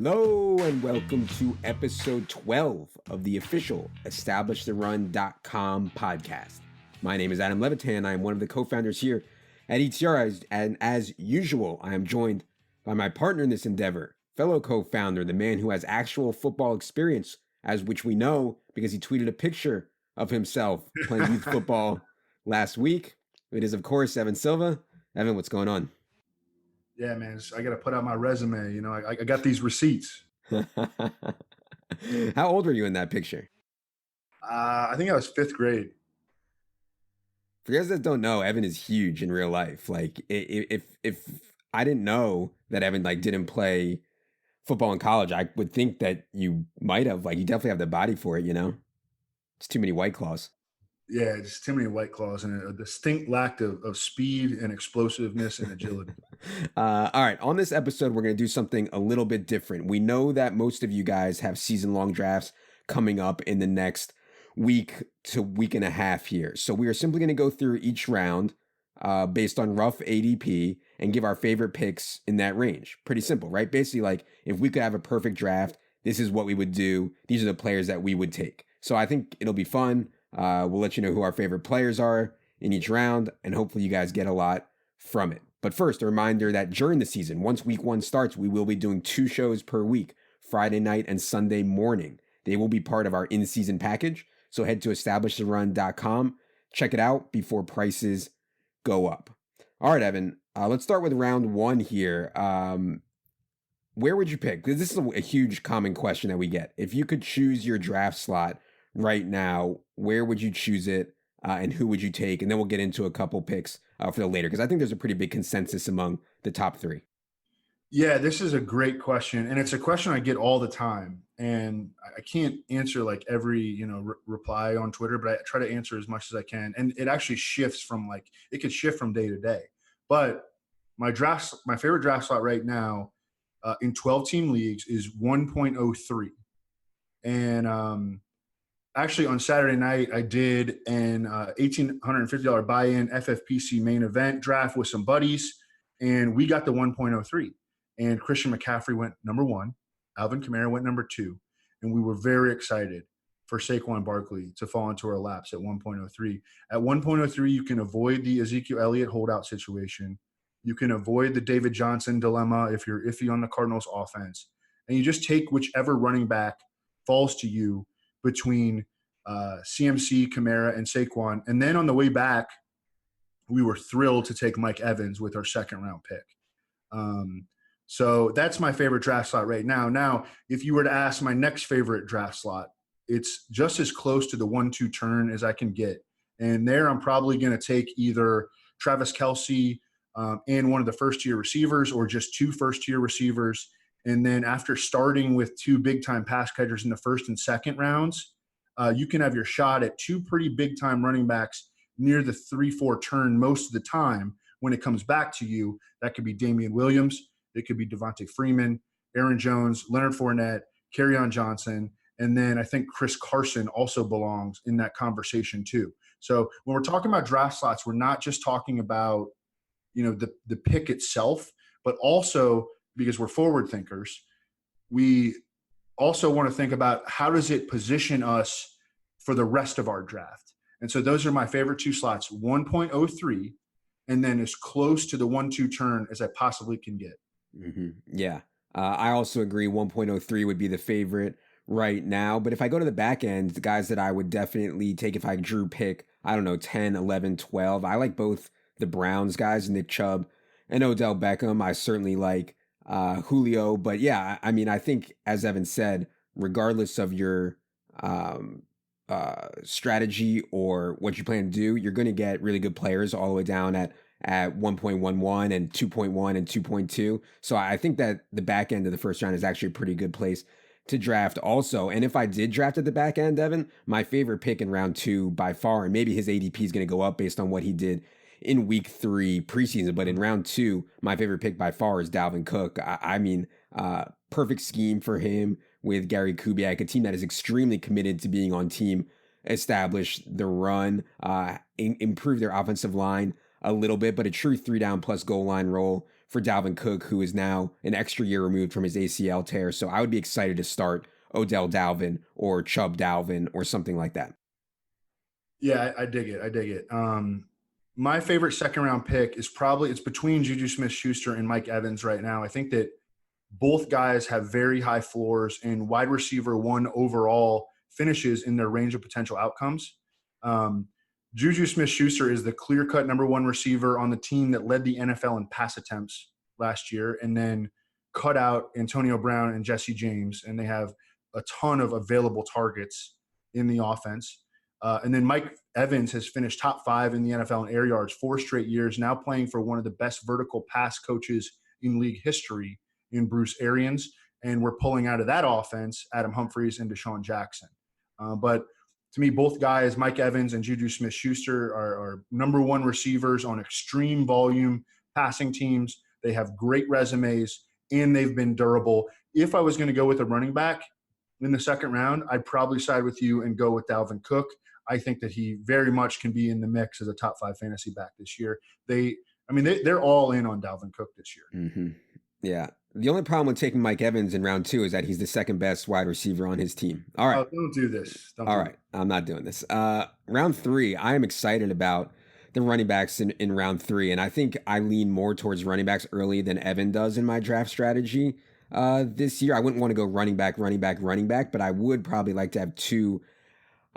Hello and welcome to episode 12 of the official EstablishTheRun.com podcast. My name is Adam Levitan. I am one of the co-founders here at ETR, and as usual, I am joined by my partner in this endeavor, fellow co-founder, the man who has actual football experience, as which we know because he tweeted a picture of himself playing youth football last week. It is, of course, Evan Silva. Evan, what's going on? Yeah, man, I got to put out my resume. You know, I got these receipts. How old were you in that picture? I think I was fifth grade. For you guys that don't know, Evan is huge in real life. Like, if I didn't know that Evan didn't play football in college, I would think that you might have. Like, you definitely have the body for it. You know, it's too many White Claws. Yeah, just too many White Claws and a distinct lack of speed and explosiveness and agility. All right, on this episode, we're going to do something a little bit different. We know that most of you guys have season-long drafts coming up in the next week to week and a half here. So we are simply going to go through each round based on rough ADP and give our favorite picks in that range. Pretty simple, right? Basically, like, if we could have a perfect draft, this is what we would do. These are the players that we would take. So I think it'll be fun. We'll let you know who our favorite players are in each round, and hopefully you guys get a lot from it. But first, a reminder that during the season, once week one starts, we will be doing 2 shows per week, Friday night and Sunday morning. They will be part of our in-season package, so head to EstablishTheRun.com, check it out before prices go up. All right, Evan, let's start with round 1 here. Where would you pick? Because this is a huge common question that we get. If you could choose your draft slot right now, where would you choose it and who would you take? And then we'll get into a couple picks for the later, because I think there's a pretty big consensus among the top 3. Yeah, this is a great question. And it's a question I get all the time. And I can't answer like every, reply on Twitter, but I try to answer as much as I can. And it actually shifts from it could shift from day to day. But my favorite draft slot right now in 12-team leagues is 1.03. And actually, on Saturday night, I did an $1,850 buy-in FFPC main event draft with some buddies, and we got the 1.03. And Christian McCaffrey went number 1. Alvin Kamara went number 2. And we were very excited for Saquon Barkley to fall into our laps at 1.03. At 1.03, you can avoid the Ezekiel Elliott holdout situation. You can avoid the David Johnson dilemma if you're iffy on the Cardinals offense. And you just take whichever running back falls to you between CMC, Kamara, and Saquon. And then on the way back, we were thrilled to take Mike Evans with our second-round pick. So that's my favorite draft slot right now. Now, if you were to ask my next favorite draft slot, it's just as close to the 1-2 turn as I can get. And there I'm probably going to take either Travis Kelce and one of the first-tier receivers, or just 2 first-tier receivers. And then after starting with 2 big-time pass catchers in the first and second rounds, you can have your shot at 2 pretty big-time running backs near the 3-4 turn most of the time when it comes back to you. That could be Damian Williams. It could be Devontae Freeman, Aaron Jones, Leonard Fournette, Kerryon Johnson, and then I think Chris Carson also belongs in that conversation too. So when we're talking about draft slots, we're not just talking about, the pick itself, but also, because we're forward thinkers, we also want to think about how does it position us for the rest of our draft. And so those are my favorite 2 slots, 1.03, and then as close to the 1-2 turn as I possibly can get. Mm-hmm. Yeah. I also agree 1.03 would be the favorite right now. But if I go to the back end, the guys that I would definitely take if I drew pick, 10, 11, 12. I like both the Browns guys, Nick Chubb and Odell Beckham. I certainly like Julio. But yeah, I think, as Evan said, regardless of your strategy or what you plan to do, you're going to get really good players all the way down at 1.11 and 2.1 and 2.2. So I think that the back end of the first round is actually a pretty good place to draft also. And if I did draft at the back end, Evan, my favorite pick in round 2 by far, and maybe his ADP is going to go up based on what he did in week 3 preseason, but in round 2, my favorite pick by far is Dalvin Cook. Perfect scheme for him with Gary Kubiak, a team that is extremely committed to being on team establish the run, improve their offensive line. a little bit, but a true 3-down plus goal line role for Dalvin Cook, who is now an extra year removed from his ACL tear. So I would be excited to start Odell Dalvin or Chubb Dalvin or something like that. Yeah, I dig it. I dig it. My favorite second round pick is it's between Juju Smith-Schuster and Mike Evans right now. I think that both guys have very high floors, and wide receiver 1 overall finishes in their range of potential outcomes. Juju Smith-Schuster is the clear-cut number 1 receiver on the team that led the NFL in pass attempts last year, and then cut out Antonio Brown and Jesse James, and they have a ton of available targets in the offense. And then Mike Evans has finished top 5 in the NFL in air yards 4 straight years, now playing for one of the best vertical pass coaches in league history in Bruce Arians. And we're pulling out of that offense Adam Humphries and Deshaun Jackson. But to me, both guys, Mike Evans and Juju Smith-Schuster, are number 1 receivers on extreme volume passing teams. They have great resumes, and they've been durable. If I was going to go with a running back in the second round, I'd probably side with you and go with Dalvin Cook. I think that he very much can be in the mix as a top 5 fantasy back this year. They're all in on Dalvin Cook this year. Mm-hmm. Yeah. The only problem with taking Mike Evans in round 2 is that he's the second best wide receiver on his team. All right. Oh, don't do this. All right. I'm not doing this. Round 3, I am excited about the running backs in round 3. And I think I lean more towards running backs early than Evan does in my draft strategy this year. I wouldn't want to go running back, but I would probably like to have 2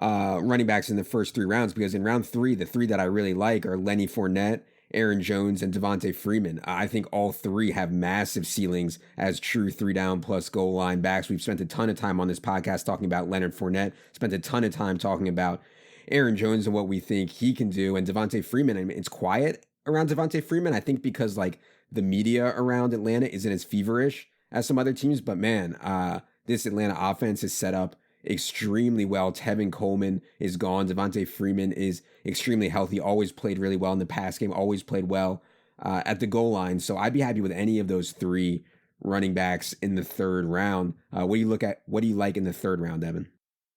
running backs in the first 3 rounds, because in round 3, the 3 that I really like are Lenny Fournette, Aaron Jones, and Devontae Freeman. I think all 3 have massive ceilings as true 3-down plus goal line backs. We've spent a ton of time on this podcast talking about Leonard Fournette, spent a ton of time talking about Aaron Jones and what we think he can do. And Devontae Freeman, I mean, it's quiet around Devontae Freeman, I think because like the media around Atlanta isn't as feverish as some other teams. But man, this Atlanta offense is set up extremely well. Tevin Coleman is gone. Devontae Freeman is extremely healthy, always played really well in the pass game, always played well at the goal line. So I'd be happy with any of those 3 running backs in the 3rd round. What do you like in the 3rd round, Evan?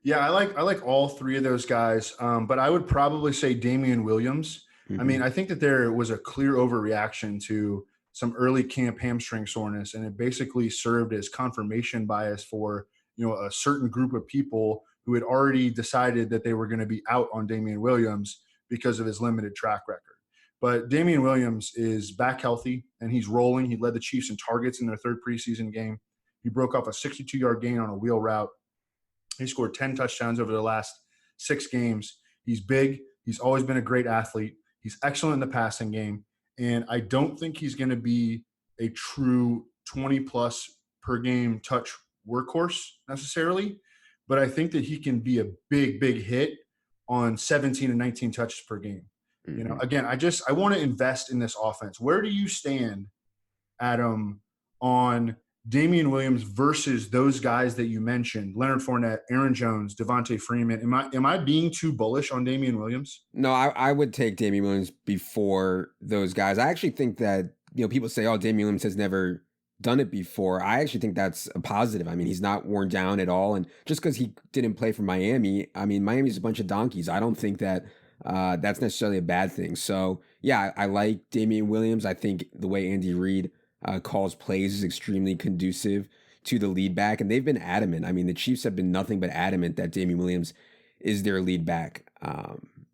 Yeah, I like all 3 of those guys, but I would probably say Damian Williams. Mm-hmm. I mean, I think that there was a clear overreaction to some early camp hamstring soreness, and it basically served as confirmation bias for a certain group of people who had already decided that they were going to be out on Damian Williams because of his limited track record. But Damian Williams is back healthy, and he's rolling. He led the Chiefs in targets in their 3rd preseason game. He broke off a 62-yard gain on a wheel route. He scored 10 touchdowns over the last 6 games. He's big. He's always been a great athlete. He's excellent in the passing game. And I don't think he's going to be a true 20-plus per game touch workhorse necessarily, but I think that he can be a big hit on 17 and 19 touches per game. Mm-hmm. Again, I want to invest in this offense. Where do you stand, Adam, on Damian Williams versus those guys that you mentioned, Leonard Fournette, Aaron Jones, Devontae Freeman? Am I being too bullish on Damian Williams? No, I would take Damian Williams before those guys. I actually think that, people say, oh, Damian Williams has never done it before. I actually think that's a positive. I mean, he's not worn down at all. And just because he didn't play for Miami, I mean, Miami's a bunch of donkeys. I don't think that that's necessarily a bad thing. So, yeah, I like Damian Williams. I think the way Andy Reid calls plays is extremely conducive to the lead back. And they've been adamant. I mean, the Chiefs have been nothing but adamant that Damian Williams is their lead back.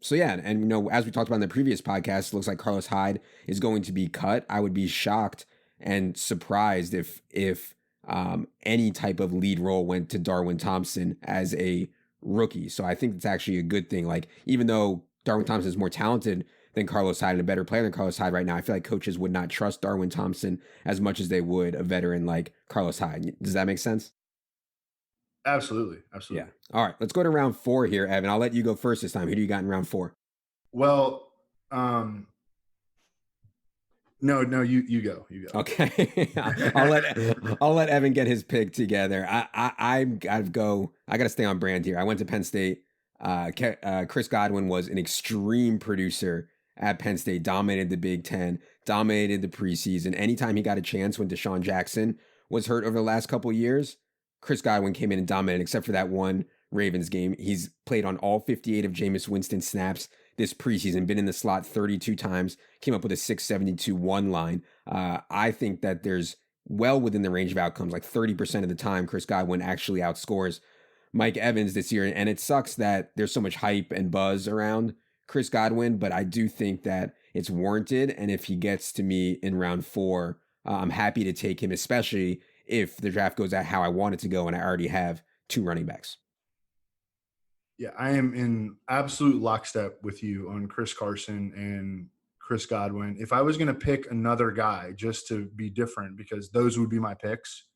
So, yeah, and, as we talked about in the previous podcast, it looks like Carlos Hyde is going to be cut. I would be shocked and surprised if any type of lead role went to Darwin Thompson as a rookie. So I think it's actually a good thing. Like, even though Darwin Thompson is more talented than Carlos Hyde and a better player than Carlos Hyde right now, I feel like coaches would not trust Darwin Thompson as much as they would a veteran like Carlos Hyde. Does that make sense? Absolutely. Yeah. All right, let's go to round 4 here, Evan. I'll let you go first this time. Who do you got in round 4? Well, No, you go. Okay. I'll let Evan get his pick together. I gotta stay on brand here. I went to Penn State. Chris Godwin was an extreme producer at Penn State, dominated the Big Ten, dominated the preseason. Anytime he got a chance when Deshaun Jackson was hurt over the last couple of years, Chris Godwin came in and dominated, except for that one Ravens game. He's played on all 58 of Jameis Winston's snaps this preseason, been in the slot 32 times, came up with a 672-1 line. I think that there's well within the range of outcomes, like 30% of the time, Chris Godwin actually outscores Mike Evans this year. And it sucks that there's so much hype and buzz around Chris Godwin, but I do think that it's warranted. And if he gets to me in round 4, I'm happy to take him, especially if the draft goes out how I want it to go and I already have 2 running backs. Yeah, I am in absolute lockstep with you on Chris Carson and Chris Godwin. If I was going to pick another guy just to be different, because those would be my picks,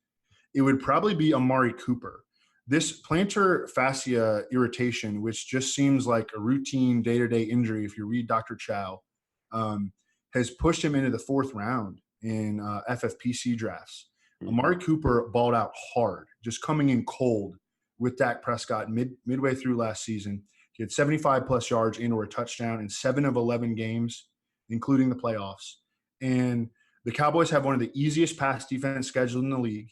it would probably be Amari Cooper. This plantar fascia irritation, which just seems like a routine day-to-day injury if you read Dr. Chow, has pushed him into the 4th round in FFPC drafts. Amari Cooper balled out hard, just coming in cold with Dak Prescott midway through last season. He had 75-plus yards and or a touchdown in 7 of 11 games, including the playoffs. And the Cowboys have one of the easiest pass defense schedules in the league.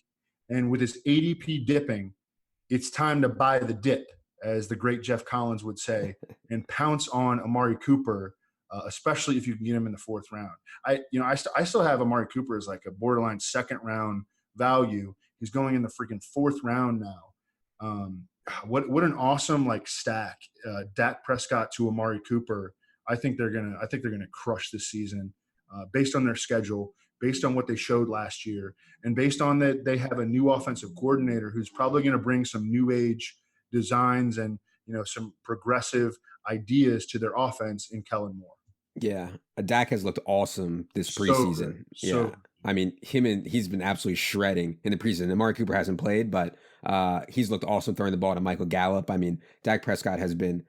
And with his ADP dipping, it's time to buy the dip, as the great Jeff Collins would say, and pounce on Amari Cooper, especially if you can get him in the 4th round. I still have Amari Cooper as like a borderline 2nd round value. He's going in the freaking 4th round now. What an awesome like stack. Dak Prescott to Amari Cooper. I think they're gonna crush this season, based on their schedule, based on what they showed last year, and based on that they have a new offensive coordinator who's probably going to bring some new age designs and some progressive ideas to their offense in Kellen Moore. Yeah, Dak has looked awesome this preseason. I mean, he's been absolutely shredding in the preseason. Amari Cooper hasn't played, but he's looked awesome throwing the ball to Michael Gallup. I mean, Dak Prescott has been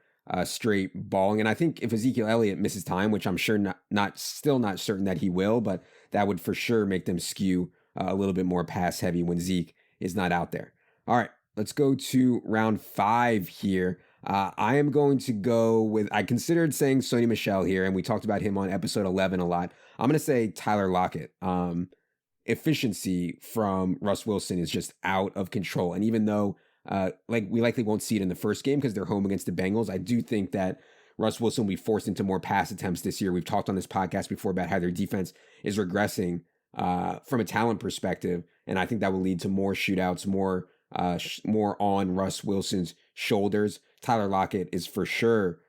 straight balling. And I think if Ezekiel Elliott misses time, which I'm sure still not certain that he will, but that would for sure make them skew a little bit more pass heavy when Zeke is not out there. All right, let's go to round 5 here. I am going to go with, I considered saying Sony Michel here, and we talked about him on episode 11 a lot. I'm going to say Tyler Lockett. Efficiency from Russ Wilson is just out of control. And even though we likely won't see it in the first game because they're home against the Bengals, I do think that Russ Wilson will be forced into more pass attempts this year. We've talked on this podcast before about how their defense is regressing from a talent perspective. And I think that will lead to more shootouts, more on Russ Wilson's shoulders. Tyler Lockett is for sure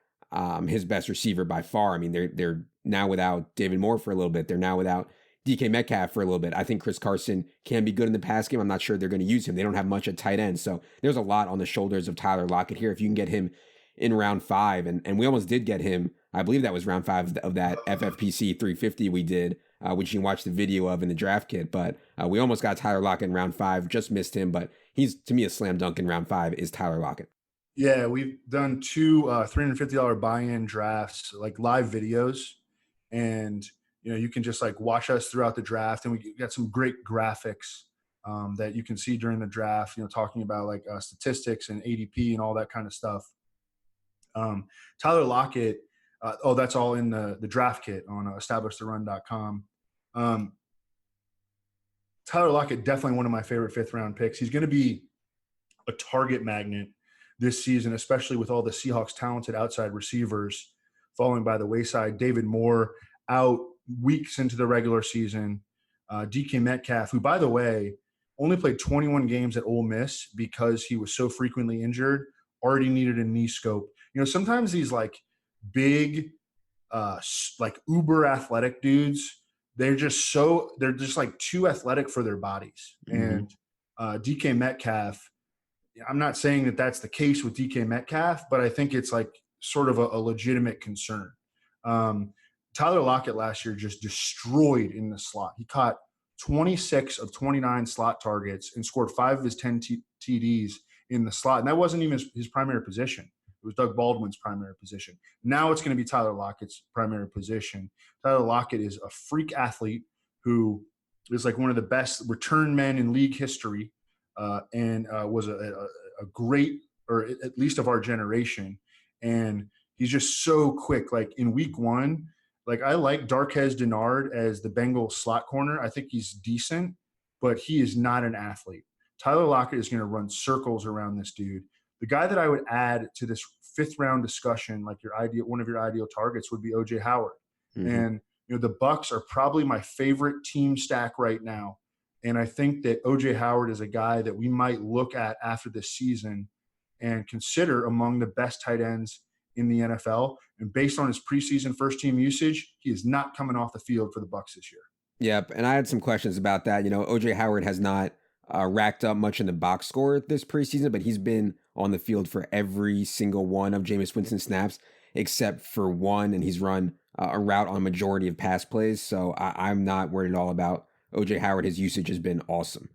his best receiver by far. I mean, they're now without David Moore for a little bit. They're now without DK Metcalf for a little bit. I think Chris Carson can be good in the pass game. I'm not sure they're going to use him. They don't have much at tight end. So there's a lot on the shoulders of Tyler Lockett here. If you can get him in round 5, and we almost did get him, I believe that was round 5 of that FFPC 350 we did, which you can watch the video of in the draft kit. But we almost got Tyler Lockett in round 5, just missed him. But he's, to me, a slam dunk in round 5 is Tyler Lockett. Yeah, we've done 2 $350 buy-in drafts, like live videos. And, you can just like watch us throughout the draft. And we got some great graphics that you can see during the draft, talking about like statistics and ADP and all that kind of stuff. Tyler Lockett, that's all in the draft kit on establishtheRun.com. Tyler Lockett, definitely one of my favorite 5th round picks. He's going to be a target magnet this season, especially with all the Seahawks' talented outside receivers falling by the wayside. David Moore out weeks into the regular season. DK Metcalf, who, by the way, only played 21 games at Ole Miss because he was so frequently injured, already needed a knee scope. Sometimes these like big, like uber athletic dudes, they're just like too athletic for their bodies. Mm-hmm. And DK Metcalf, I'm not saying that that's the case with DK Metcalf, but I think it's like sort of a legitimate concern. Tyler Lockett last year just destroyed in the slot. He caught 26 of 29 slot targets and scored 5 of his 10 TDs in the slot. And that wasn't even his primary position. It was Doug Baldwin's primary position. Now it's going to be Tyler Lockett's primary position. Tyler Lockett is a freak athlete who is like one of the best return men in league history. And was a great, or at least of our generation. And he's just so quick. Like in week 1, like I like Darqueze Dennard as the Bengals slot corner. I think he's decent, but he is not an athlete. Tyler Lockett is going to run circles around this dude. The guy that I would add to this fifth round discussion, like one of your ideal targets would be OJ Howard. And, the Bucs are probably my favorite team stack right now. And I think that OJ Howard is a guy that we might look at after this season and consider among the best tight ends in the NFL. And based on his preseason first team usage, he is not coming off the field for the Bucs this year. Yep. And I had some questions about that. OJ Howard has not racked up much in the box score this preseason, but he's been on the field for every single one of Jameis Winston's snaps, except for one. And he's run a route on a majority of pass plays. So I'm not worried at all about OJ Howard. His usage has been awesome.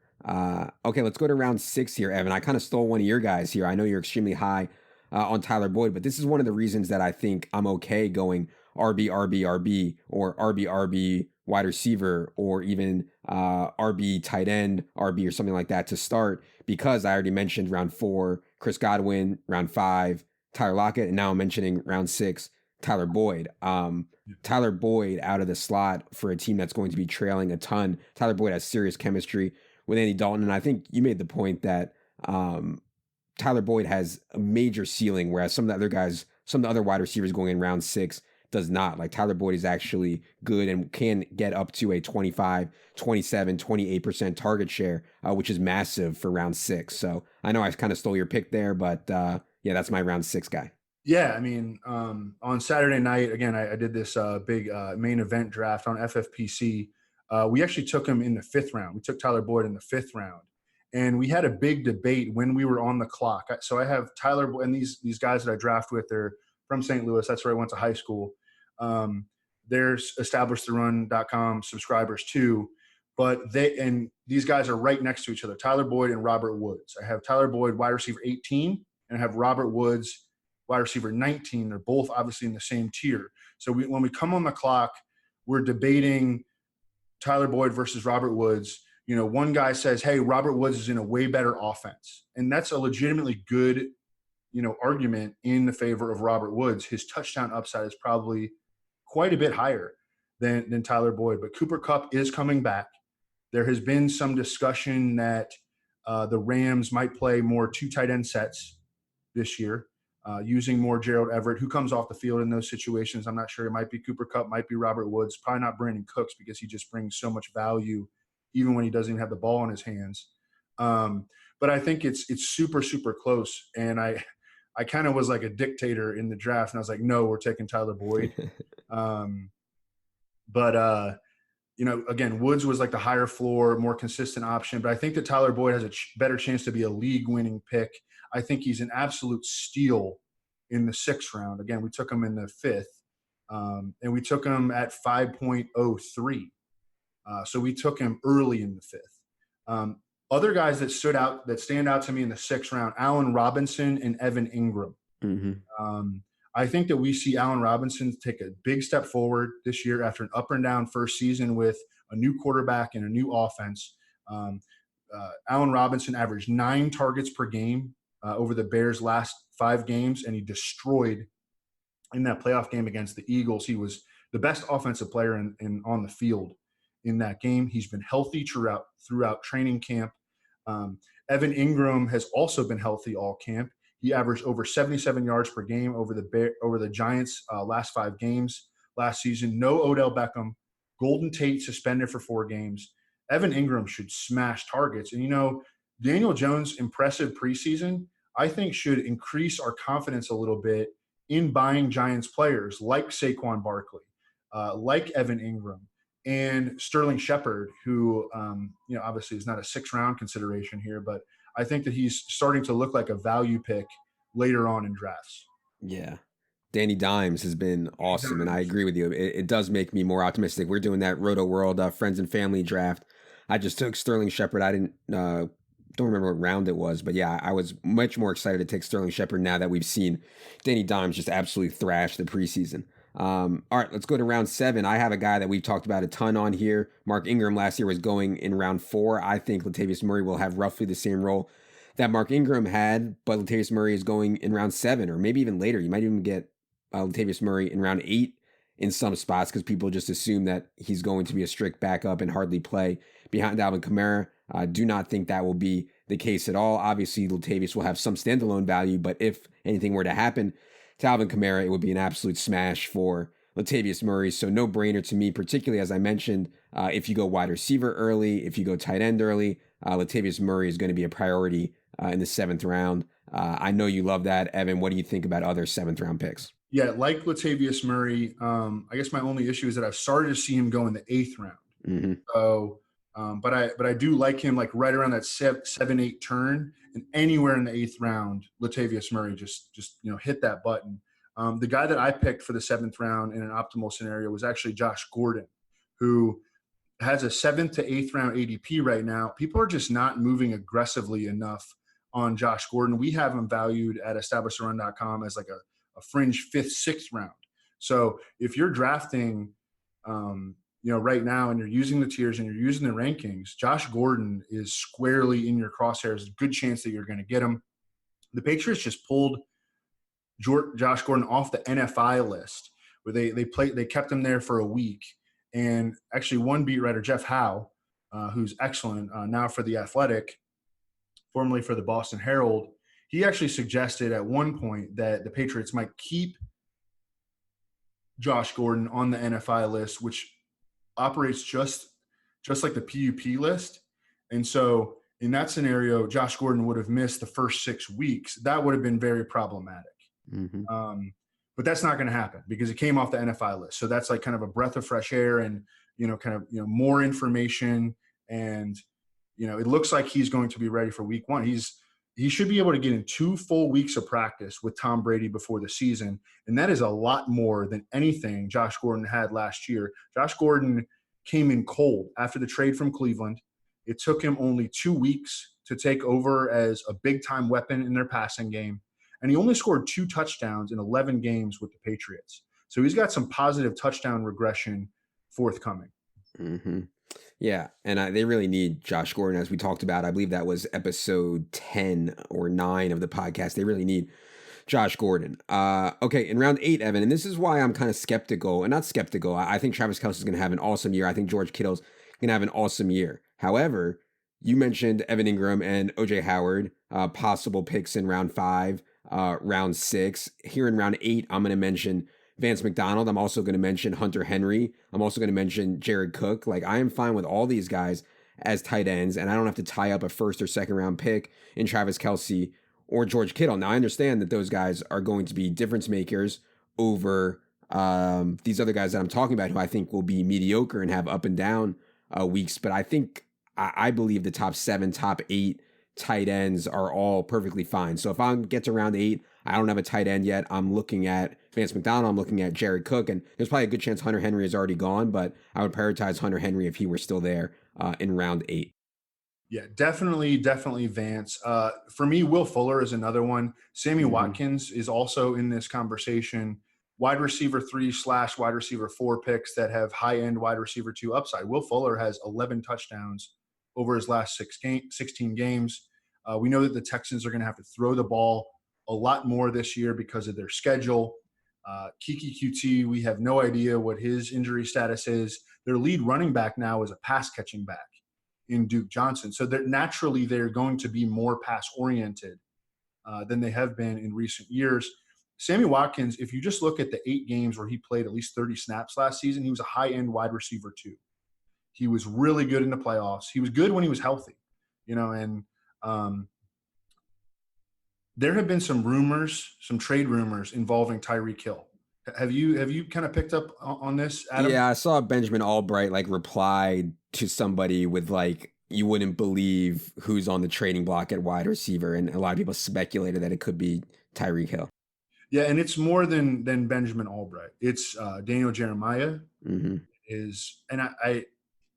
Okay, let's go to round 6 here, Evan. I kind of stole one of your guys here. I know you're extremely high on Tyler Boyd, but this is one of the reasons that I think I'm okay going RB, RB, RB, or RB, RB, wide receiver, or even RB, tight end, RB, or something like that to start, because I already mentioned round 4, Chris Godwin, round 5, Tyler Lockett, and now I'm mentioning round 6, Tyler Boyd. Tyler Boyd out of the slot for a team that's going to be trailing a ton. Tyler Boyd has serious chemistry with Andy Dalton, and I think you made the point that Tyler Boyd has a major ceiling, whereas some of the other wide receivers going in round 6 does not. Like, Tyler Boyd is actually good and can get up to a 25, 27, 28% target share, which is massive for round 6. So I know I kind of stole your pick there, but yeah, that's my round 6 guy. Yeah, I mean, on Saturday night, again, I did this big main event draft on FFPC. We actually took him in the 5th round. We took Tyler Boyd in the 5th round. And we had a big debate when we were on the clock. So I have Tyler Boyd, and these guys that I draft with, they're from St. Louis. That's where I went to high school. They're EstablishTheRun.com subscribers too. But these guys are right next to each other, Tyler Boyd and Robert Woods. I have Tyler Boyd, wide receiver 18, and I have Robert Woods, wide receiver 19. They're both obviously in the same tier. So when we come on the clock, we're debating Tyler Boyd versus Robert Woods. One guy says, hey, Robert Woods is in a way better offense. And that's a legitimately good, argument in the favor of Robert Woods. His touchdown upside is probably quite a bit higher than Tyler Boyd. But Cooper Kupp is coming back. There has been some discussion that the Rams might play more 2 tight end sets this year, using more Gerald Everett, who comes off the field in those situations. I'm not sure. It might be Cooper Kupp, might be Robert Woods, probably not Brandon Cooks, because he just brings so much value even when he doesn't even have the ball in his hands. But I think it's super, super close. And I kind of was like a dictator in the draft, and I was like, no, we're taking Tyler Boyd. Again, Woods was like the higher floor, more consistent option. But I think that Tyler Boyd has a better chance to be a league-winning pick. I think he's an absolute steal in the 6th round. Again, we took him in the 5th, and we took him at 5.03. So we took him early in the 5th. Other guys that stand out to me in the 6th round, Allen Robinson and Evan Ingram. I think that we see Allen Robinson take a big step forward this year after an up and down first season with a new quarterback and a new offense. Allen Robinson averaged 9 targets per game over the Bears' last 5 games, and he destroyed in that playoff game against the Eagles. He was the best offensive player on the field in that game. He's been healthy throughout training camp. Evan Ingram has also been healthy all camp. He averaged over 77 yards per game over the Giants' last 5 games last season. No Odell Beckham. Golden Tate suspended for 4 games. Evan Ingram should smash targets. And, Daniel Jones' impressive preseason, I think, should increase our confidence a little bit in buying Giants players like Saquon Barkley, like Evan Ingram, and Sterling Shepard, who, obviously is not a 6th round consideration here, but I think that he's starting to look like a value pick later on in drafts. Yeah. Danny Dimes has been awesome, and I agree with you. It does make me more optimistic. We're doing that Roto World Friends and Family draft. I just took Sterling Shepard. I don't remember what round it was, but yeah, I was much more excited to take Sterling Shepard now that we've seen Danny Dimes just absolutely thrash the preseason. All right, let's go to round 7. I have a guy that we've talked about a ton on here. Mark Ingram last year was going in round 4. I think Latavius Murray will have roughly the same role that Mark Ingram had, but Latavius Murray is going in round 7 or maybe even later. You might even get Latavius Murray in round 8 in some spots because people just assume that he's going to be a strict backup and hardly play behind Alvin Kamara. I do not think that will be the case at all. Obviously, Latavius will have some standalone value, but if anything were to happen to Alvin Kamara, it would be an absolute smash for Latavius Murray. So no brainer to me, particularly as I mentioned, if you go wide receiver early, if you go tight end early, Latavius Murray is going to be a priority in the 7th round. I know you love that. Evan, what do you think about other 7th round picks? Yeah, like Latavius Murray, I guess my only issue is that I've started to see him go in the 8th round. Mm-hmm. So, but I do like him like right around that 7-8 turn, and anywhere in the 8th round, Latavius Murray just hit that button. The guy that I picked for the 7th round in an optimal scenario was actually Josh Gordon, who has a 7th to 8th round ADP right now. People are just not moving aggressively enough on Josh Gordon. We have him valued at establishtheRun.com as like a fringe 5th, 6th round. So if you're drafting, right now and you're using the tiers and you're using the rankings, Josh Gordon is squarely in your crosshairs. A good chance that you're going to get him. The Patriots just pulled Josh Gordon off the NFI list where they kept him there for a week. And actually one beat writer, Jeff Howe, who's excellent now for The Athletic, formerly for the Boston Herald, he actually suggested at one point that the Patriots might keep Josh Gordon on the NFI list, which operates just like the PUP list. And so in that scenario, Josh Gordon would have missed the first 6 weeks. That would have been very problematic. Mm-hmm. But that's not going to happen because it came off the NFI list. So that's like kind of a breath of fresh air and, more information. And, it looks like he's going to be ready for week 1. He should be able to get in 2 full weeks of practice with Tom Brady before the season. And that is a lot more than anything Josh Gordon had last year. Josh Gordon came in cold after the trade from Cleveland. It took him only 2 weeks to take over as a big-time weapon in their passing game. And he only scored 2 touchdowns in 11 games with the Patriots. So he's got some positive touchdown regression forthcoming. Mm-hmm. Yeah, and they really need Josh Gordon, as we talked about. I believe that was episode 10 or 9 of the podcast. They really need Josh Gordon. Okay, in round 8, Evan, and this is why I'm kind of skeptical, and not skeptical. I think Travis Kelce is going to have an awesome year. I think George Kittle's going to have an awesome year. However, you mentioned Evan Ingram and OJ Howard, possible picks in round 5, round 6. Here in round 8, I'm going to mention Vance McDonald. I'm also going to mention Hunter Henry. I'm also going to mention Jared Cook. Like, I am fine with all these guys as tight ends, and I don't have to tie up a 1st or 2nd round pick in Travis Kelce or George Kittle. Now, I understand that those guys are going to be difference makers over these other guys that I'm talking about who I think will be mediocre and have up and down weeks. But I believe the top 7, top 8 tight ends are all perfectly fine. So if I get to round 8, I don't have a tight end yet. I'm looking at Vance McDonald. I'm looking at Jared Cook. And there's probably a good chance Hunter Henry is already gone, but I would prioritize Hunter Henry if he were still there in round 8. Yeah, definitely Vance. For me, Will Fuller is another one. Sammy Watkins is also in this conversation. Wide receiver 3/wide receiver 4 picks that have high-end wide receiver 2 upside. Will Fuller has 11 touchdowns over his last 16 games. We know that the Texans are going to have to throw the ball a lot more this year because of their schedule. Kiki QT, we have no idea what his injury status is. Their lead running back now is a pass-catching back in Duke Johnson. So they're going to be more pass-oriented than they have been in recent years. Sammy Watkins, if you just look at the 8 games where he played at least 30 snaps last season, he was a high-end wide receiver 2. He was really good in the playoffs. He was good when he was healthy, and there have been some trade rumors involving Tyreek Hill. Have you kind of picked up on this, Adam? Yeah, I saw Benjamin Albright reply to somebody with you wouldn't believe who's on the trading block at wide receiver, and a lot of people speculated that it could be Tyreek Hill. Yeah, and it's more than Benjamin Albright. It's Daniel Jeremiah and I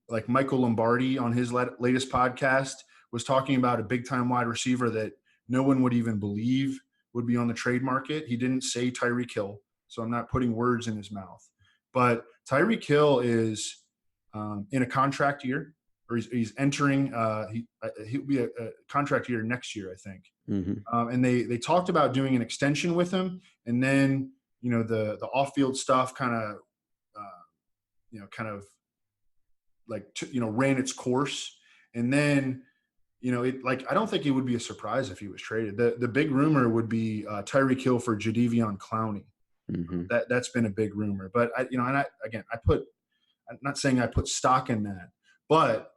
like Michael Lombardi on his latest podcast was talking about a big time wide receiver that no one would even believe would be on the trade market. He didn't say Tyreek Hill, so I'm not putting words in his mouth. But Tyreek Hill is in a contract year, or he's entering. He'll be a contract year next year, I think. And they talked about doing an extension with him, and then the off field stuff kind of ran its course, and then I don't think it would be a surprise if he was traded. The big rumor would be Tyreek Hill for Jadeveon Clowney. Mm-hmm. That's been a big rumor. But I'm not saying I put stock in that, but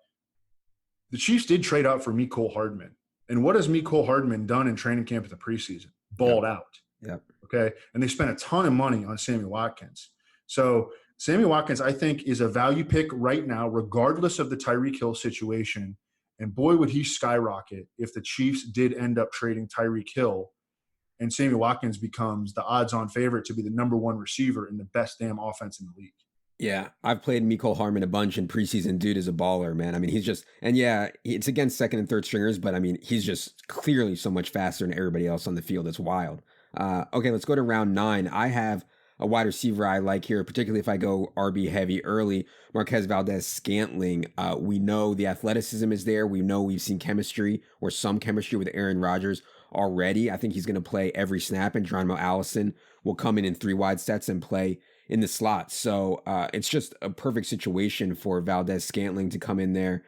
the Chiefs did trade out for Mecole Hardman. And what has Mecole Hardman done in training camp at the preseason? Balled out. Yep. Okay. And they spent a ton of money on Sammy Watkins. So Sammy Watkins, I think, is a value pick right now, regardless of the Tyreek Hill situation. And boy, would he skyrocket if the Chiefs did end up trading Tyreek Hill and Sammy Watkins becomes the odds-on favorite to be the number one receiver in the best damn offense in the league. Yeah, I've played Mecole Hardman a bunch in preseason. Dude is a baller, man. I mean, he's just, and yeah, it's against second and third stringers, but I mean, he's just clearly so much faster than everybody else on the field. It's wild. Okay, let's go to round 9. I have a wide receiver I like here, particularly if I go RB heavy early. Marquez Valdez-Scantling. We know the athleticism is there. We know we've seen chemistry or some chemistry with Aaron Rodgers already. I think he's going to play every snap, and Geronimo Allison will come in 3 wide sets and play in the slot. So it's just a perfect situation for Valdez-Scantling to come in there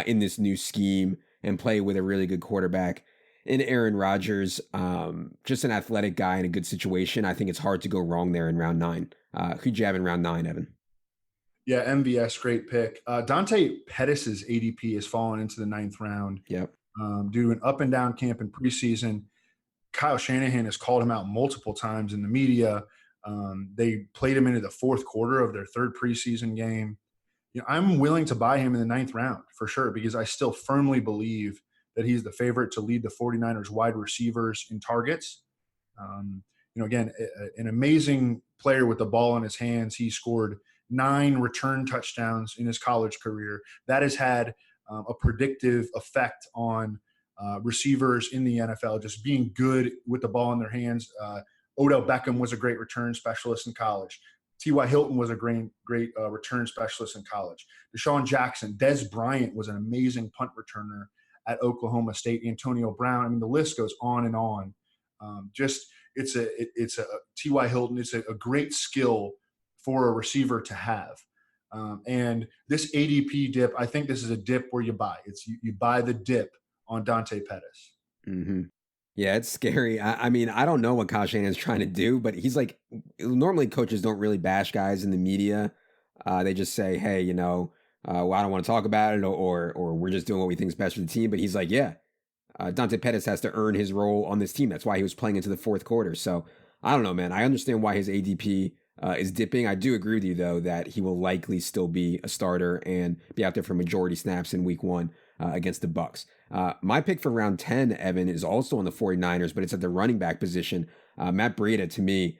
in this new scheme and play with a really good quarterback in Aaron Rodgers. Just an athletic guy in a good situation. I think it's hard to go wrong there in round 9. Who'd you have in round 9, Evan? Yeah, MVS, great pick. Dante Pettis' ADP has fallen into the 9th round. Yep. Due to an up and down camp in preseason. Kyle Shanahan has called him out multiple times in the media. They played him into the 4th quarter of their 3rd preseason game. I'm willing to buy him in the 9th round for sure, because I still firmly believe that he's the favorite to lead the 49ers wide receivers in targets. Again, an amazing player with the ball in his hands. He scored 9 return touchdowns in his college career. That has had a predictive effect on receivers in the NFL, just being good with the ball in their hands. Odell Beckham was a great return specialist in college. T.Y. Hilton was a great return specialist in college. Deshaun Jackson, Dez Bryant was an amazing punt returner at Oklahoma State. Antonio Brown. I mean, the list goes on and on. It's a T.Y. Hilton. It's a great skill for a receiver to have. And this ADP dip, I think this is a dip where you buy. You buy the dip on Dante Pettis. Mm-hmm. Yeah, it's scary. I mean, I don't know what Kyle Shanahan's trying to do, but he's like, normally coaches don't really bash guys in the media. They just say, hey, well, I don't want to talk about it, or we're just doing what we think is best for the team. But he's like, yeah, Dante Pettis has to earn his role on this team. That's why he was playing into the 4th quarter. So I don't know, man. I understand why his ADP is dipping. I do agree with you, though, that he will likely still be a starter and be out there for majority snaps in week 1 against the Bucs. My pick for round 10, Evan, is also on the 49ers, but it's at the running back position. Matt Breida, to me,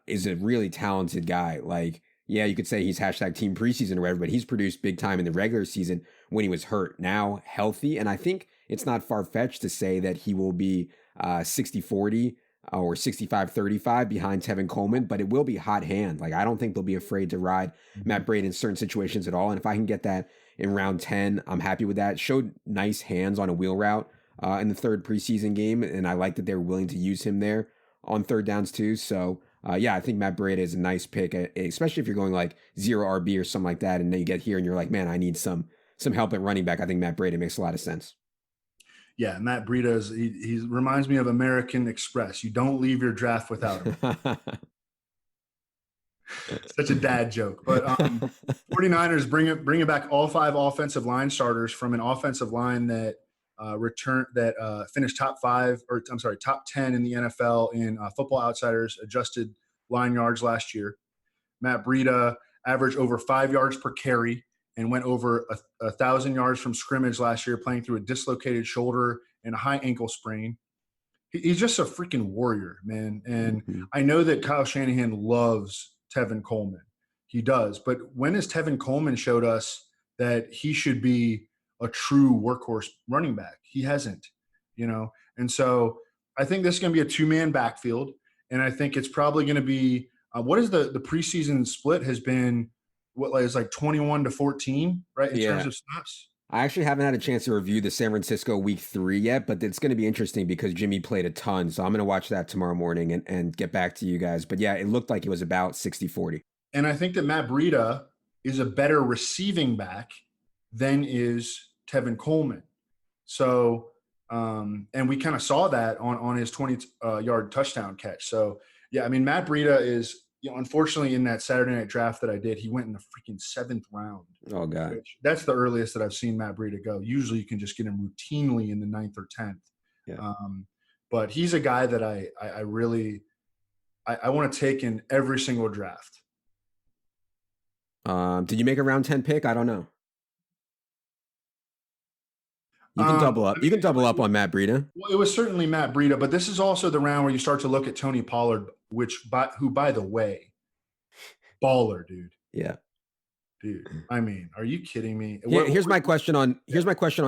is a really talented guy. Like, yeah, you could say he's hashtag team preseason or whatever, but he's produced big time in the regular season when he was hurt. Now healthy, and I think it's not far-fetched to say that he will be 60-40 or 65-35 behind Tevin Coleman, but it will be hot hand. Like, I don't think they'll be afraid to ride Matt Breida in certain situations at all. And if I can get that in round 10, I'm happy with that. Showed nice hands on a wheel route in the 3rd preseason game, and I like that they're willing to use him there on 3rd downs too. So yeah, I think Matt Breida is a nice pick, especially if you're going like 0 RB or something like that, and then you get here and you're like, man, I need some help at running back. I think Matt Breida makes a lot of sense. Yeah, Matt Breida he reminds me of American Express. You don't leave your draft without him. Such a dad joke. But 49ers bring back all 5 offensive line starters from an offensive line that finished top 10 in the NFL in Football Outsiders adjusted line yards last year. Matt Breida averaged over 5 yards per carry and went over 1,000 yards from scrimmage last year, playing through a dislocated shoulder and a high ankle sprain. He's just a freaking warrior, man. And I know that Kyle Shanahan loves Tevin Coleman. He does. But when has Tevin Coleman showed us that he should be a true workhorse running back? He hasn't, And so I think this is going to be a 2-man backfield. And I think it's probably going to be what is the preseason split has been, what is like 21-14, right? In terms of snaps. I actually haven't had a chance to review the San Francisco week 3 yet, but it's going to be interesting because Jimmy played a ton. So I'm going to watch that tomorrow morning and get back to you guys. But yeah, it looked like it was about 60-40. And I think that Matt Breida is a better receiving back than is Tevin Coleman. So, and we kind of saw that on his 20-yard touchdown catch. So, yeah, I mean, Matt Breida is, unfortunately in that Saturday night draft that I did, he went in the freaking 7th round. Oh God. That's the earliest that I've seen Matt Breida go. Usually you can just get him routinely in the 9th or 10th. Yeah. But he's a guy that I really want to take in every single draft. Did you make a round 10 pick? I don't know. You can double up. You can double up on Matt Breida. Well, it was certainly Matt Breida, but this is also the round where you start to look at Tony Pollard, who, by the way, baller, dude. Yeah. Dude, I mean, are you kidding me? Here's my question on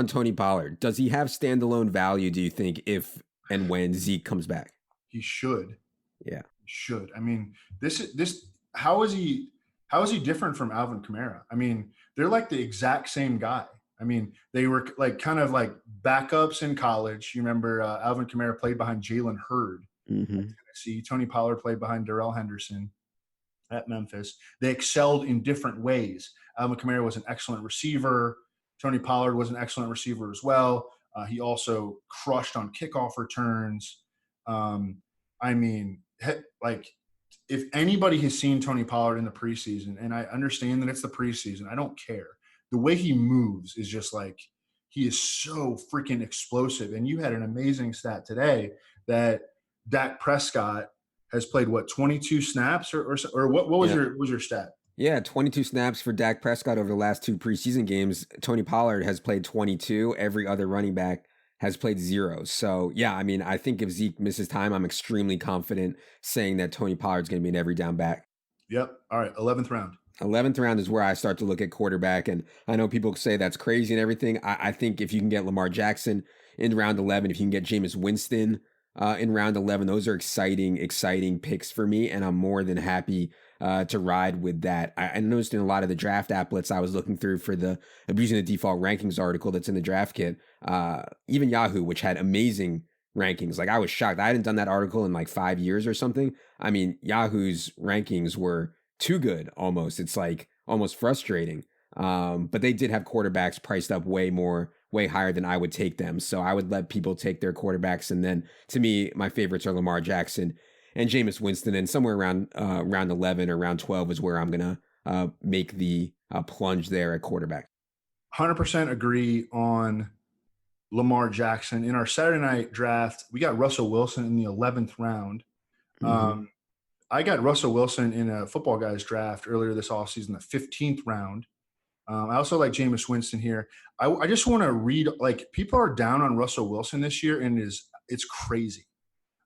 Tony Pollard. Does he have standalone value, do you think, if and when Zeke comes back? He should. Yeah. He should. I mean, how is he different from Alvin Kamara? I mean, they're like the exact same guy. I mean, they were like kind of like backups in college. You remember Alvin Kamara played behind Jalen Hurd at Tennessee. Tony Pollard played behind Darrell Henderson at Memphis. They excelled in different ways. Alvin Kamara was an excellent receiver. Tony Pollard was an excellent receiver as well. He also crushed on kickoff returns. I mean, like, if anybody has seen Tony Pollard in the preseason, and I understand that it's the preseason, I don't care. The way he moves is just like, he is so freaking explosive. And you had an amazing stat today that Dak Prescott has played 22 snaps or what was your stat? Yeah, 22 snaps for Dak Prescott over the last 2 preseason games. Tony Pollard has played 22. Every other running back has played 0. So, yeah, I mean, I think if Zeke misses time, I'm extremely confident saying that Tony Pollard's going to be an every down back. Yep. All right, 11th round. 11th round is where I start to look at quarterback, and I know people say that's crazy and everything. I think if you can get Lamar Jackson in round 11, if you can get Jameis Winston in round 11, those are exciting picks for me, and I'm more than happy to ride with that. I noticed in a lot of the draft applets I was looking through for the Abusing the Default Rankings article that's in the draft kit, even Yahoo, which had amazing rankings. Like, I was shocked. I hadn't done that article in like 5 years or something. I mean, Yahoo's rankings were too good almost. It's like almost frustrating. But they did have quarterbacks priced up way higher than I would take them. So I would let people take their quarterbacks. And then to me, my favorites are Lamar Jackson and Jameis Winston. And somewhere around round 11 or round 12 is where I'm going to make the plunge there at quarterback. 100% agree on Lamar Jackson. In our Saturday night draft, we got Russell Wilson in the 11th round. I got Russell Wilson in a Football Guys draft earlier this offseason, the 15th round. I also like Jameis Winston here. I just want to read, like, people are down on Russell Wilson this year, and it's crazy.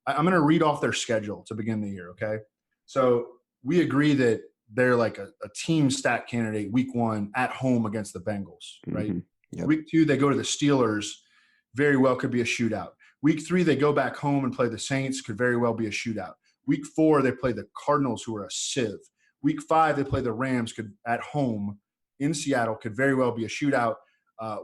I'm going to read off their schedule to begin the year, okay? So we agree that they're like a team stat candidate week 1 at home against the Bengals, right? Yep. Week 2, they go to the Steelers. Very well could be a shootout. Week 3, they go back home and play the Saints. Could very well be a shootout. Week 4, they play the Cardinals, who are a sieve. Week 5, they play the Rams at home in Seattle. Could very well be a shootout.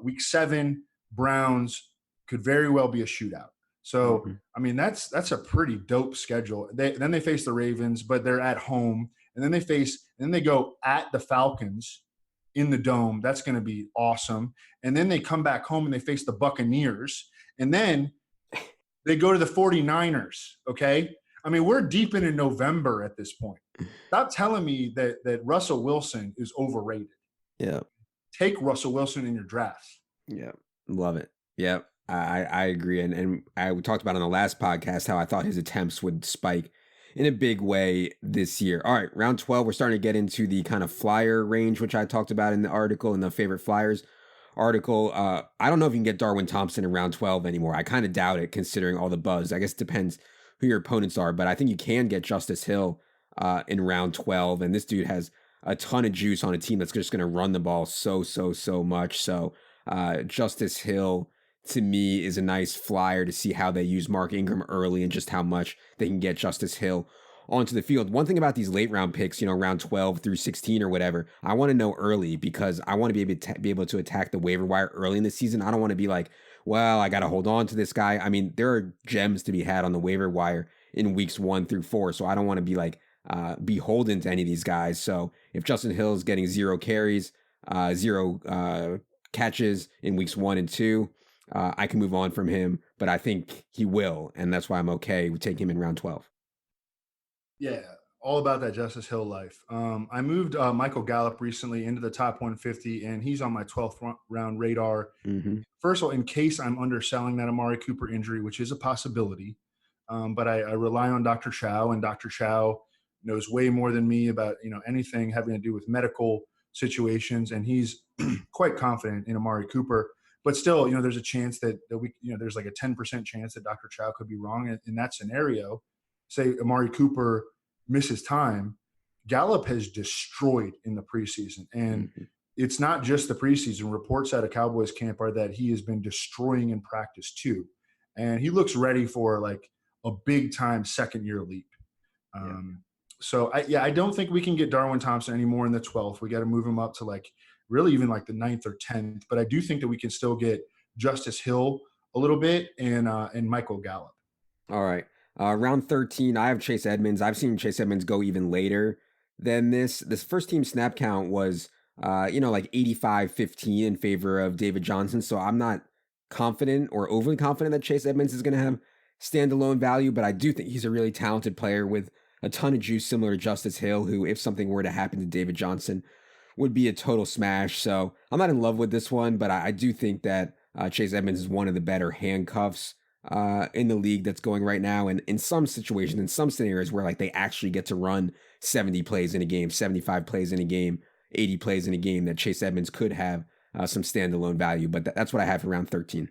Week 7, Browns, could very well be a shootout. So, I mean, that's a pretty dope schedule. Then they face the Ravens, but they're at home. And then they go at the Falcons in the Dome. That's going to be awesome. And then they come back home and they face the Buccaneers. And then they go to the 49ers, okay? I mean, we're deep into November at this point. Stop telling me that Russell Wilson is overrated. Yeah. Take Russell Wilson in your draft. Yeah. Love it. Yeah. I agree. And I talked about on the last podcast how I thought his attempts would spike in a big way this year. All right. Round 12, we're starting to get into the kind of flyer range, which I talked about in the article, in the favorite flyers article. I don't know if you can get Darwin Thompson in round 12 anymore. I kind of doubt it, considering all the buzz. I guess it depends who your opponents are, but I think you can get Justice Hill in round 12. And this dude has a ton of juice on a team that's just going to run the ball so much. So Justice Hill, to me, is a nice flyer to see how they use Mark Ingram early and just how much they can get Justice Hill onto the field. One thing about these late round picks, round 12 through 16 or whatever, I want to know early, because I want to be able to attack the waiver wire early in the season. I don't want to be like, well, I got to hold on to this guy. I mean, there are gems to be had on the waiver wire in weeks 1 through 4. So I don't want to be like beholden to any of these guys. So if Justin Hill is getting 0 carries, 0 catches in weeks 1 and 2, I can move on from him, but I think he will, and that's why I'm okay with taking him in round 12. Yeah, all about that Justice Hill life. I moved Michael Gallup recently into the top 150, and he's on my 12th round radar. Hmm. First of all, in case I'm underselling that Amari Cooper injury, which is a possibility, but I rely on Dr. Chow, and Dr. Chow knows way more than me about anything having to do with medical situations, and he's quite confident in Amari Cooper. But still, there's a chance that we, there's like a 10% chance that Dr. Chow could be wrong in that scenario. Say Amari Cooper misses time, Gallup has destroyed in the preseason, and Hmm. it's not just the preseason. Reports out of Cowboys camp are that he has been destroying in practice too, and he looks ready for like a big time second year leap. Yeah. Um, so I don't think we can get Darwin Thompson anymore in the 12th. We got to move him up to like really even like the 9th or 10th. But I do think that we can still get Justice Hill a little bit and Michael Gallup. All right. Round 13, I have Chase Edmonds. I've seen Chase Edmonds go even later than this. This first team snap count was, like 85-15 in favor of David Johnson. So I'm not confident or overly confident that Chase Edmonds is going to have standalone value, but I do think he's a really talented player with a ton of juice, similar to Justice Hill, who, if something were to happen to David Johnson, would be a total smash. So I'm not in love with this one, but I do think that Chase Edmonds is one of the better handcuffs in the league that's going right now. And in some situations, in some scenarios where like they actually get to run 70 plays in a game, 75 plays in a game, 80 plays in a game, that Chase Edmonds could have some standalone value. But that's what I have for round 13.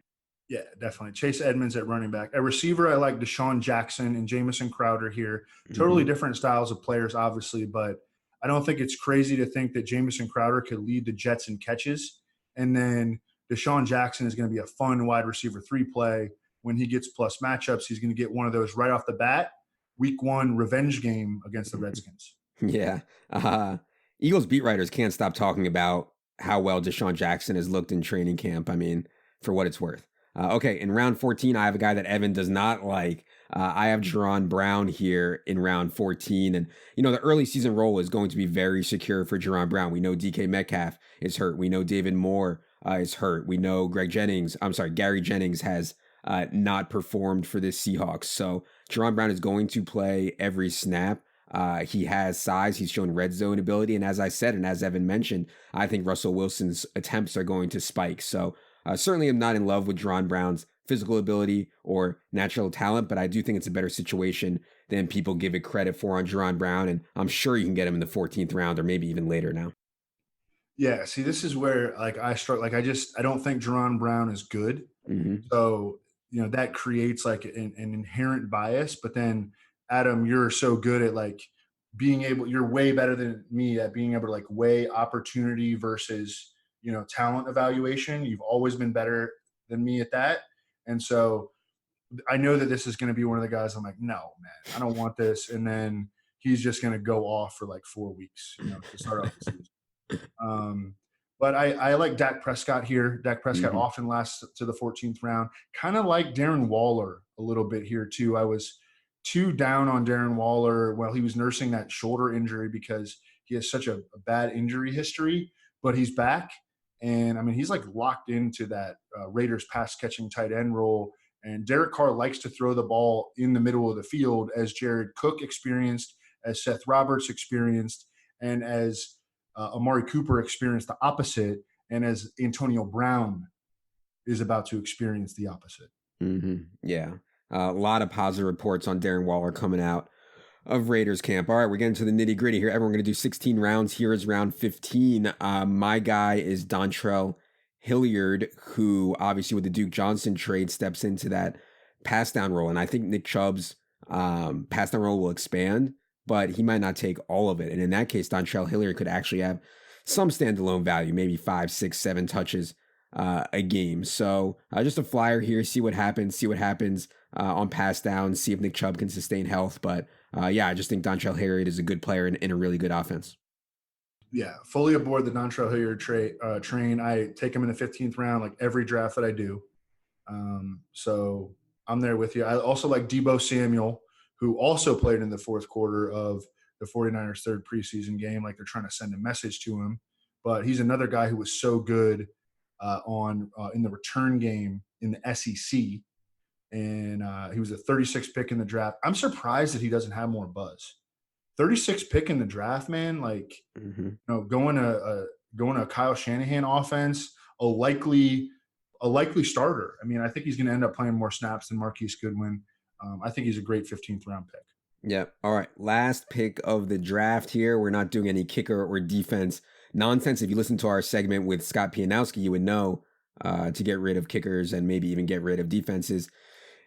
Yeah, definitely. Chase Edmonds at running back. At receiver, I like Deshaun Jackson and Jamison Crowder here. Totally Hmm. different styles of players, obviously, but I don't think it's crazy to think that Jamison Crowder could lead the Jets in catches. And then Deshaun Jackson is going to be a fun wide receiver 3 play. When he gets plus matchups, he's going to get one of those right off the bat, week 1 revenge game against the Redskins. Yeah. Uh, Eagles beat writers can't stop talking about how well Deshaun Jackson has looked in training camp. I mean, for what it's worth. Okay, in round 14, I have a guy that Evan does not like. I have Jerron Brown here in round 14. And, the early season role is going to be very secure for Jerron Brown. We know DK Metcalf is hurt. We know David Moore is hurt. We know Gary Jennings has not performed for this Seahawks. So Jerron Brown is going to play every snap. He has size. He's shown red zone ability. And as I said, and as Evan mentioned, I think Russell Wilson's attempts are going to spike. So certainly am not in love with Jerron Brown's physical ability or natural talent, but I do think it's a better situation than people give it credit for on Jerron Brown. And I'm sure you can get him in the 14th round or maybe even later now. Yeah, see, this is where like I start. Like I don't think Jerron Brown is good. Hmm. So, that creates like an inherent bias. But then, Adam, you're so good at like you're way better than me at being able to like weigh opportunity versus, talent evaluation. You've always been better than me at that. And so I know that this is going to be one of the guys I'm like, no, man, I don't want this. And then he's just going to go off for like 4 weeks, to start off the season. Um, but I like Dak Prescott here. Dak Prescott Hmm. often lasts to the 14th round. Kind of like Darren Waller a little bit here too. I was too down on Darren Waller while he was nursing that shoulder injury because he has such a bad injury history, but he's back. And I mean, he's like locked into that Raiders pass catching tight end role. And Derek Carr likes to throw the ball in the middle of the field, as Jared Cook experienced, as Seth Roberts experienced, and as Amari Cooper experienced the opposite, and as Antonio Brown is about to experience the opposite. Yeah. A lot of positive reports on Darren Waller coming out of Raiders camp. All right, we're getting to the nitty gritty here. Everyone going to do 16 rounds. Here is round 15. My guy is Dontrelle Hilliard, who obviously with the Duke Johnson trade steps into that pass down role. And I think Nick Chubb's pass down role will expand, but he might not take all of it. And in that case, Dontrelle Hilliard could actually have some standalone value, maybe 5, 6, 7 touches a game. So just a flyer here, see what happens, on pass down, see if Nick Chubb can sustain health. But yeah, I just think Dontrelle Hilliard is a good player in a really good offense. Yeah, fully aboard the Dontrelle Hilliard train. I take him in the 15th round, like every draft that I do. So I'm there with you. I also like Deebo Samuel, who also played in the fourth quarter of the 49ers' third preseason game. Like they're trying to send a message to him. But he's another guy who was so good in the return game in the SEC. And he was a 36th pick in the draft. I'm surprised that he doesn't have more buzz. 36th pick in the draft, man. Like, going to a Kyle Shanahan offense, a likely starter. I mean, I think he's going to end up playing more snaps than Marquise Goodwin. I think he's a great 15th round pick. Yeah. All right. Last pick of the draft here. We're not doing any kicker or defense nonsense. If you listen to our segment with Scott Pianowski, you would know to get rid of kickers and maybe even get rid of defenses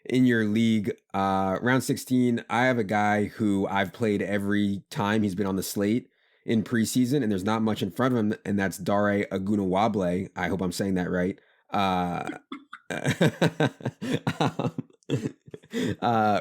in your league. Round 16, I have a guy who I've played every time he's been on the slate in preseason, and there's not much in front of him, and that's Dare Ogunawable. I hope I'm saying that right.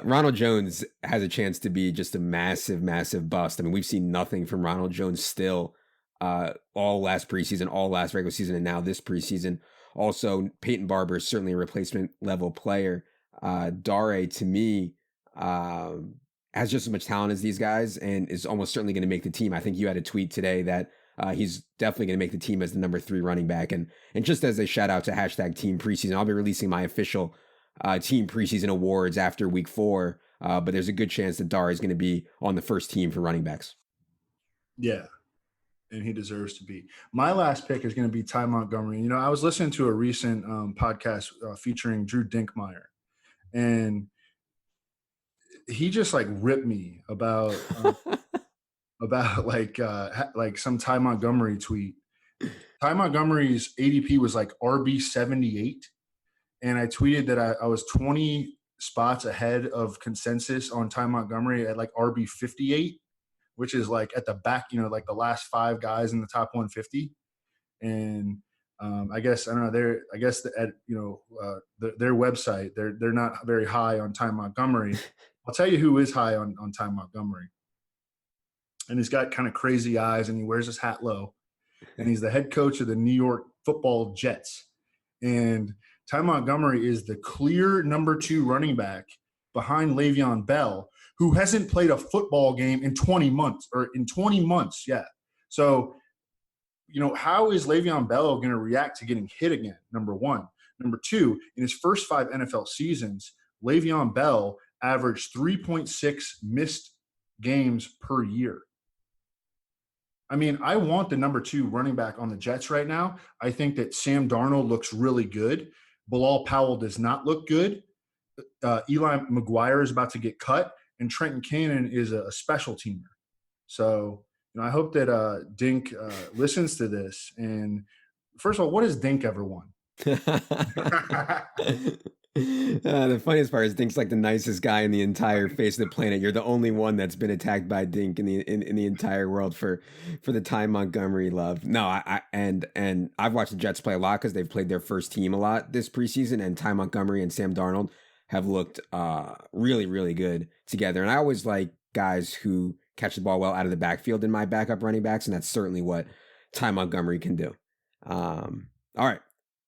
Ronald Jones has a chance to be just a massive bust. I mean, we've seen nothing from Ronald Jones still all last preseason, all last regular season, and now this preseason. Also, Peyton Barber is certainly a replacement level player. Dare, to me, has just as much talent as these guys and is almost certainly going to make the team. I think you had a tweet today that he's definitely going to make the team as the number 3 running back. And just as a shout out to hashtag Team Preseason, I'll be releasing my official Team Preseason awards after week 4. But there's a good chance that Dare is going to be on the first team for running backs. Yeah. And he deserves to be. My last pick is going to be Ty Montgomery. You know, I was listening to a recent podcast featuring Drew Dinkmeyer, and he just like ripped me about like some Ty Montgomery tweet. Ty Montgomery's ADP was like RB 78, and I tweeted that I was 20 spots ahead of consensus on Ty Montgomery at like RB 58, which is like at the back, you know, like the last 5 guys in the top 150. And I guess, I don't know, their website, they're not very high on Ty Montgomery. I'll tell you who is high on Ty Montgomery. And he's got kind of crazy eyes, and he wears his hat low. And he's the head coach of the New York Football Jets. And Ty Montgomery is the clear number 2 running back behind Le'Veon Bell, who hasn't played a football game in 20 months. Yeah. So, you know, how is Le'Veon Bell going to react to getting hit again? Number 1. Number 2, in his first 5 NFL seasons, Le'Veon Bell averaged 3.6 missed games per year. I mean, I want the number 2 running back on the Jets right now. I think that Sam Darnold looks really good. Bilal Powell does not look good. Eli McGuire is about to get cut, and Trenton Cannon is a special teamer. So, you know, I hope that Dink listens to this. And first of all, what has Dink ever won? The funniest part is Dink's like the nicest guy in the entire face of the planet. You're the only one that's been attacked by Dink in the entire world for the Ty Montgomery love. No, and I've watched the Jets play a lot because they've played their first team a lot this preseason, and Ty Montgomery and Sam Darnold have looked really, really good together. And I always like guys who catch the ball well out of the backfield in my backup running backs, and that's certainly what Ty Montgomery can do. All right.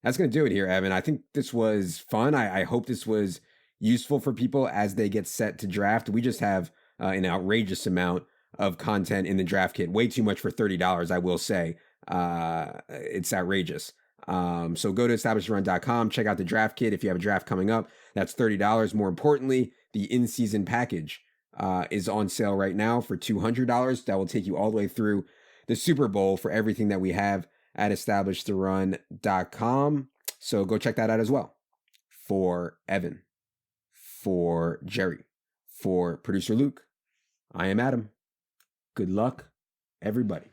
That's going to do it here, Evan. I think this was fun. I hope this was useful for people as they get set to draft. We just have an outrageous amount of content in the draft kit. Way too much for $30, I will say. It's outrageous. So go to establishedrun.com, check out the draft kit if you have a draft coming up. That's $30. More importantly, the in-season package is on sale right now for $200. That will take you all the way through the Super Bowl for everything that we have at establishedtherun.com. So go check that out as well. For Evan, for Jerry, for producer Luke, I am Adam. Good luck, everybody.